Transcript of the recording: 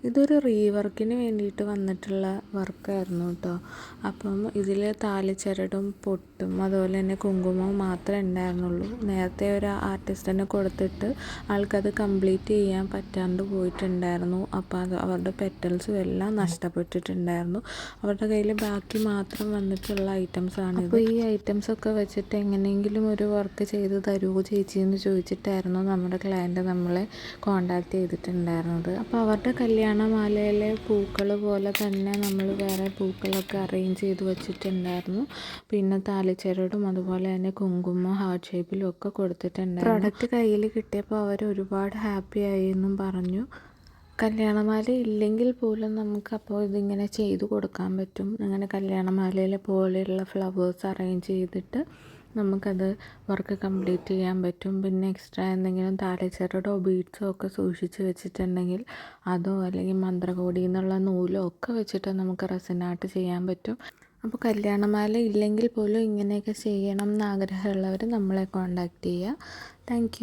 ഇതൊരു റീവർക്കിന് വേണ്ടിയിട്ട് വന്നിട്ടുള്ള വർക്കായിരുന്നു കേട്ടോ. അപ്പം ഇതിൽ താലിച്ചരടും പൊട്ടും അതുപോലെ തന്നെ കുങ്കുമവും മാത്രമേ ഉണ്ടായിരുന്നുള്ളൂ. നേരത്തെ ഒരു ആർട്ടിസ്റ്റിനെ കൊടുത്തിട്ട് ആൾക്കത് കംപ്ലീറ്റ് ചെയ്യാൻ പറ്റാണ്ട് പോയിട്ടുണ്ടായിരുന്നു. അപ്പോൾ അത് അവരുടെ പെറ്റൽസും എല്ലാം നഷ്ടപ്പെട്ടിട്ടുണ്ടായിരുന്നു. അവരുടെ കയ്യിൽ ബാക്കി മാത്രം വന്നിട്ടുള്ള ഐറ്റംസാണ്. അപ്പോൾ ഈ ഐറ്റംസൊക്കെ വെച്ചിട്ട് എങ്ങനെയെങ്കിലും ഒരു വർക്ക് ചെയ്ത് തരുമോ ചേച്ചി എന്ന് ചോദിച്ചിട്ടായിരുന്നു നമ്മുടെ ക്ലയൻറ്റ് നമ്മളെ കോണ്ടാക്ട് ചെയ്തിട്ടുണ്ടായിരുന്നത്. അപ്പോൾ അവരുടെ കല്യാണമാലയിലെ പൂക്കൾ പോലെ തന്നെ നമ്മൾ വേറെ പൂക്കളൊക്കെ അറേഞ്ച് ചെയ്ത് വെച്ചിട്ടുണ്ടായിരുന്നു. പിന്നെ താലിച്ചരടും അതുപോലെ തന്നെ കുങ്കുമം ഹാർട്ട് ഷേപ്പിലും ഒക്കെ കൊടുത്തിട്ടുണ്ടായിരുന്നു. പ്രൊഡക്റ്റ് കയ്യിൽ കിട്ടിയപ്പോൾ അവർ ഒരുപാട് ഹാപ്പി ആയി എന്നും പറഞ്ഞു. കല്യാണമാല ഇല്ലെങ്കിൽ പോലും നമുക്കപ്പോൾ ഇതിങ്ങനെ ചെയ്തു കൊടുക്കാൻ പറ്റും. അങ്ങനെ കല്യാണമാലയിലെ പോലെയുള്ള ഫ്ലവേഴ്സ് അറേഞ്ച് ചെയ്തിട്ട് നമുക്കത് വർക്ക് കംപ്ലീറ്റ് ചെയ്യാൻ പറ്റും. പിന്നെ എക്സ്ട്രാ എന്തെങ്കിലും താലിച്ചരടോ ബീഡ്സോ ഒക്കെ സൂക്ഷിച്ച് വെച്ചിട്ടുണ്ടെങ്കിൽ അതോ അല്ലെങ്കിൽ മന്ത്രകോടി എന്നുള്ള നൂലോ ഒക്കെ വെച്ചിട്ട് നമുക്ക് റെസിൻ ആർട്ട് ചെയ്യാൻ പറ്റും. അപ്പോൾ കല്യാണമാല ഇല്ലെങ്കിൽ പോലും ഇങ്ങനെയൊക്കെ ചെയ്യണം എന്ന് ആഗ്രഹമുള്ളവർ നമ്മളെ കോണ്ടാക്ട് ചെയ്യുക. താങ്ക്